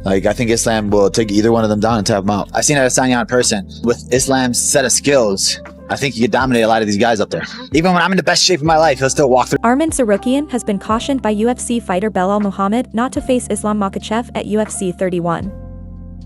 Like, I think Islam will take either one of them down and tap them out. I've seen Adesanya in person. With Islam's set of skills, I think he could dominate a lot of these guys up there. Even when I'm in the best shape of my life, he'll still walk through. Arman Tsarukyan has been cautioned by UFC fighter Belal Muhammad not to face Islam Makhachev at UFC 31.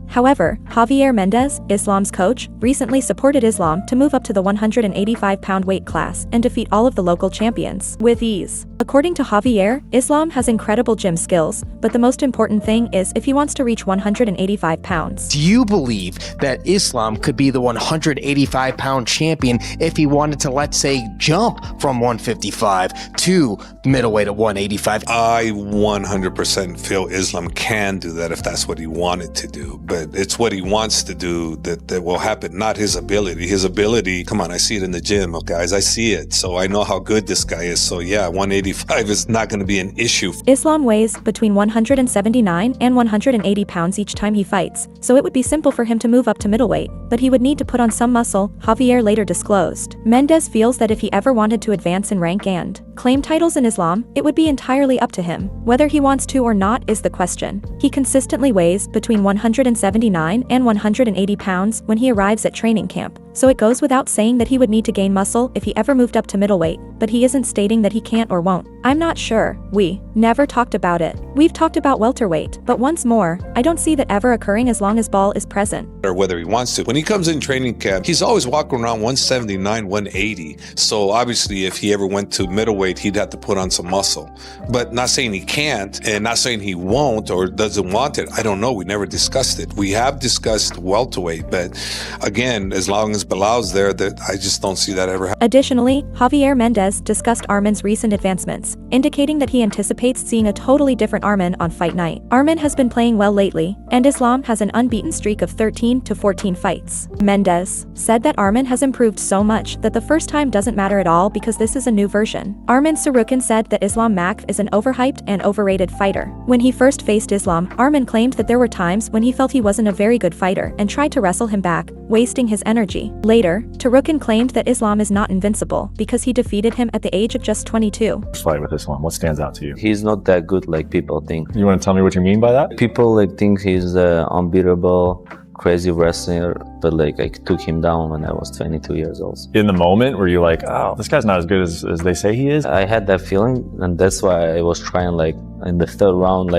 However, Javier Mendez, Islam's coach, recently supported Islam to move up to the 185-pound weight class and defeat all of the local champions with ease. According to Javier, Islam has incredible gym skills, but the most important thing is if he wants to reach 185 pounds. Do you believe that Islam could be the 185-pound champion if he wanted to, let's say, jump from 155 to middleweight at 185? I 100% feel Islam can do that if that's what he wanted to do. But it's what he wants to do that will happen, not his ability. His ability, come on, I see it in the gym, guys. I see it. So I know how good this guy is. So yeah, 185 is not going to be an issue. Islam weighs between 179 and 180 pounds each time he fights, so it would be simple for him to move up to middleweight, but he would need to put on some muscle, Javier later disclosed. Mendez feels that if he ever wanted to advance in rank and claim titles in Islam, it would be entirely up to him. Whether he wants to or not is the question. He consistently weighs between 179 and 180 pounds when he arrives at training camp, so it goes without saying that he would need to gain muscle if he ever moved up to middleweight, but he isn't stating that he can't or won't. I'm not sure. We never talked about it. We've talked about welterweight, but once more, I don't see that ever occurring as long as ball is present. Or whether he wants to. When he comes in training camp, he's always walking around 179, 180. So obviously if he ever went to middleweight, he'd have to put on some muscle. But not saying he can't and not saying he won't or doesn't want it. I don't know. We never discussed it. We have discussed welterweight, but again, as long as Belal's there, that I just don't see that ever happening. Additionally, Javier Mendez discussed Arman's recent advancements, indicating that he anticipates seeing a totally different Arman on fight night. Arman has been playing well lately, and Islam has an unbeaten streak of 13 to 14 fights. Mendez said that Arman has improved so much that the first time doesn't matter at all because this is a new version. Arman Tsarukyan said that Islam Makhachev is an overhyped and overrated fighter. When he first faced Islam, Arman claimed that there were times when he felt he wasn't a very good fighter and tried to wrestle him back, wasting his energy. Later, Tsarukyan claimed that Islam is not invincible because he defeated him at the age of just 22. Fight with Islam, what stands out to you? He's not that good like people think. You want to tell me what you mean by that? People think he's unbeatable, crazy wrestler, but I took him down when I was 22 years old. In the moment, were you like, oh, this guy's not as good as they say he is? I had that feeling, and that's why I was trying in the third round,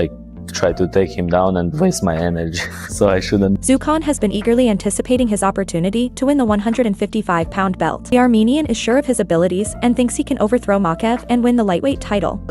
try to take him down and waste my energy, so I shouldn't. Tsarukyan has been eagerly anticipating his opportunity to win the 155-pound belt. The Armenian is sure of his abilities and thinks he can overthrow Makhachev and win the lightweight title.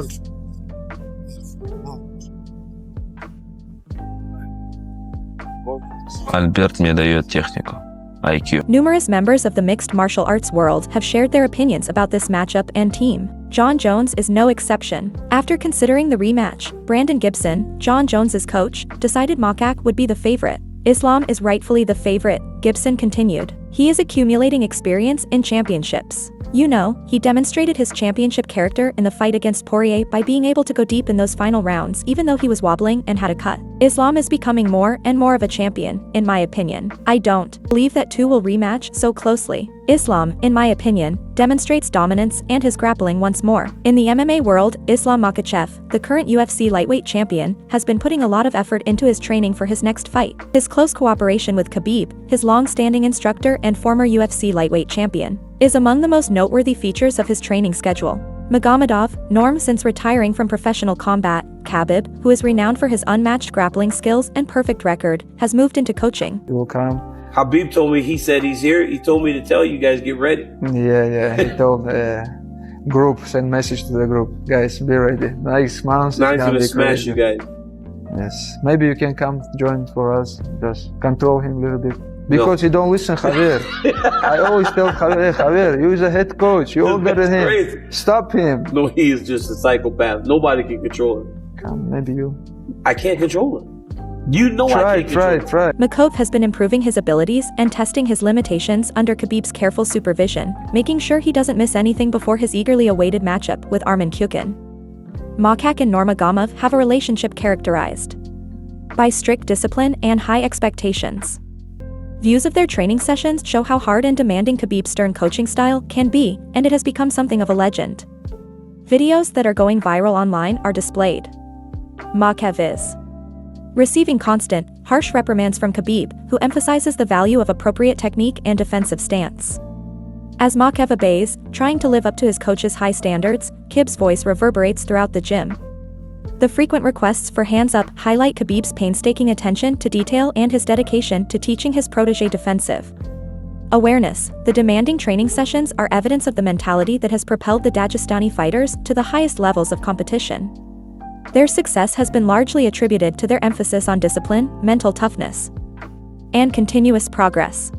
Альберт мне дает технику. IQ. Numerous members of the mixed martial arts world have shared their opinions about this matchup and team. John Jones is no exception. After considering the rematch, Brandon Gibson, John Jones's coach, decided Makhachev would be the favorite. Islam is rightfully the favorite, Gibson continued. He is accumulating experience in championships. You know, he demonstrated his championship character in the fight against Poirier by being able to go deep in those final rounds even though he was wobbling and had a cut. Islam is becoming more and more of a champion, in my opinion. I don't believe that two will rematch so closely. Islam, in my opinion, demonstrates dominance and his grappling once more. In the MMA world, Islam Makhachev, the current UFC lightweight champion, has been putting a lot of effort into his training for his next fight. His close cooperation with Khabib, his long-standing instructor and former UFC lightweight champion, is among the most noteworthy features of his training schedule. Magomedov, Norm since retiring from professional combat, Khabib, who is renowned for his unmatched grappling skills and perfect record, has moved into coaching. He will come. Habib told me, he said he's here. He told me to tell you guys, get ready. Yeah, he told group, send message to the group. Guys, be ready. Next month. Now he's gonna smash you guys. Yes. Maybe you can come join for us. Just control him a little bit. Because he don't listen, Javier. I always tell Javier, you is a head coach. You all better than him. Crazy. Stop him. No, he is just a psychopath. Nobody can control him. Come, maybe you. I can't control him. You know I can't control him. Try. Makhachev has been improving his abilities and testing his limitations under Khabib's careful supervision, making sure he doesn't miss anything before his eagerly awaited matchup with Arman Tsarukyan. Makhachev and Nurmagomedov have a relationship characterized by strict discipline and high expectations. Views of their training sessions show how hard and demanding Khabib's stern coaching style can be, and it has become something of a legend. Videos that are going viral online are displayed. Makhachev is receiving constant, harsh reprimands from Khabib, who emphasizes the value of appropriate technique and defensive stance. As Makhachev obeys, trying to live up to his coach's high standards, Khabib's voice reverberates throughout the gym. The frequent requests for hands up highlight Khabib's painstaking attention to detail and his dedication to teaching his protege defensive awareness. The demanding training sessions are evidence of the mentality that has propelled the Dagestani fighters to the highest levels of competition. Their success has been largely attributed to their emphasis on discipline, mental toughness, and continuous progress.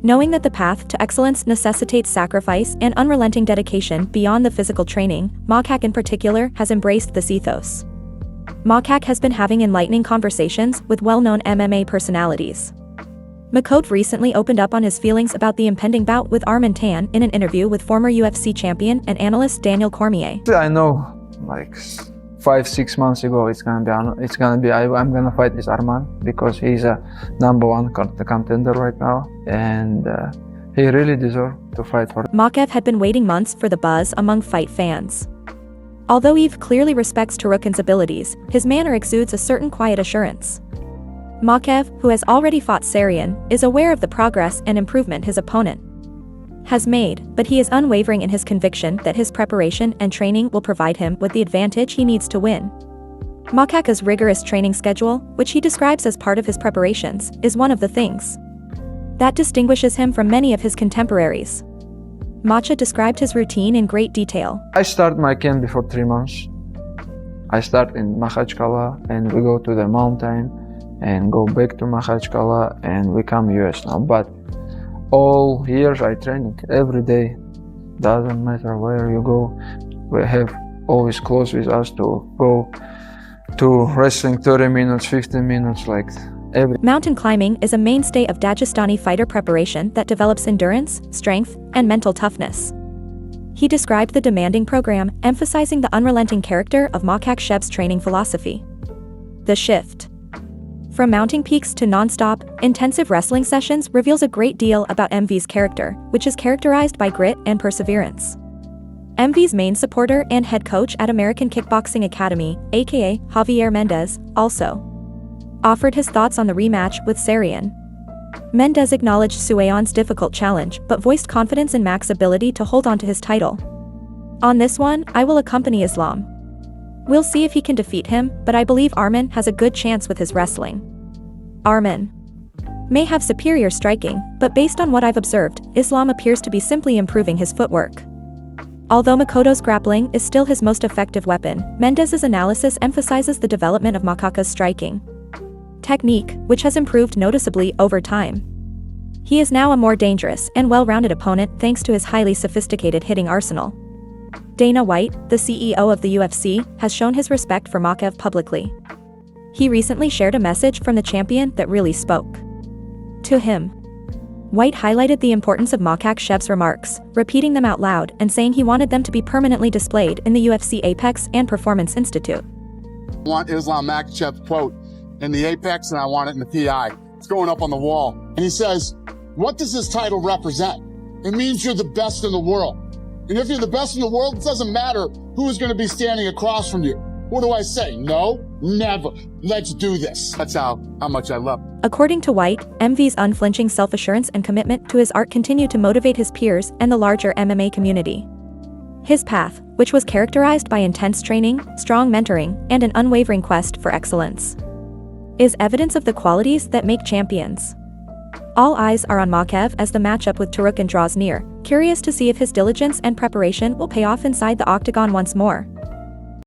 Knowing that the path to excellence necessitates sacrifice and unrelenting dedication beyond the physical training, Makhachev in particular has embraced this ethos. Makhachev has been having enlightening conversations with well-known MMA personalities. Makhachev recently opened up on his feelings about the impending bout with Arman Tsarukyan in an interview with former UFC champion and analyst Daniel Cormier. I know, like 5-6 months ago, I'm gonna fight this Arman because he's a #1 contender right now, and he really deserves to fight for it. Makhachev had been waiting months for the buzz among fight fans. Although Eve clearly respects Tsarukyan's abilities, his manner exudes a certain quiet assurance. Makhachev, who has already fought Tsarukyan, is aware of the progress and improvement his opponent has made, but he is unwavering in his conviction that his preparation and training will provide him with the advantage he needs to win. Makhachev's rigorous training schedule, which he describes as part of his preparations, is one of the things that distinguishes him from many of his contemporaries. Makhachev described his routine in great detail. I start my camp before 3 months. I start in Makhachev and we go to the mountain and go back to Makhachev and we come US now. But all years I train every day. Doesn't matter where you go. We have always clothes with us to go to wrestling 30 minutes, 15 minutes, like every. Mountain climbing is a mainstay of Dagestani fighter preparation that develops endurance, strength, and mental toughness. He described the demanding program, emphasizing the unrelenting character of Makhachev's training philosophy. The shift from mounting peaks to non-stop, intensive wrestling sessions reveals a great deal about MV's character, which is characterized by grit and perseverance. MV's main supporter and head coach at American Kickboxing Academy, aka Javier Mendez, also offered his thoughts on the rematch with Tsarukyan. Mendez acknowledged Tsarukyan's difficult challenge, but voiced confidence in Mac's ability to hold on to his title. "On this one, I will accompany Islam. We'll see if he can defeat him, but I believe Arman has a good chance with his wrestling. Arman may have superior striking, but based on what I've observed, Islam appears to be simply improving his footwork." Although Makoto's grappling is still his most effective weapon, Mendez's analysis emphasizes the development of Makhachev's striking technique, which has improved noticeably over time. He is now a more dangerous and well-rounded opponent thanks to his highly sophisticated hitting arsenal. Dana White, the CEO of the UFC, has shown his respect for Makhachev publicly. He recently shared a message from the champion that really spoke to him. White highlighted the importance of Makhachev's remarks, repeating them out loud and saying he wanted them to be permanently displayed in the UFC Apex and Performance Institute. I want Islam Makhachev quote in the Apex and I want it in the PI. It's going up on the wall. And he says, "What does this title represent? It means you're the best in the world. And if you're the best in the world, it doesn't matter who is going to be standing across from you." What do I say? No? Never. Let's do this. That's how much I love it. According to White, MV's unflinching self-assurance and commitment to his art continue to motivate his peers and the larger MMA community. His path, which was characterized by intense training, strong mentoring, and an unwavering quest for excellence, is evidence of the qualities that make champions. All eyes are on Makhachev as the matchup with Tsarukyan draws near, curious to see if his diligence and preparation will pay off inside the octagon once more.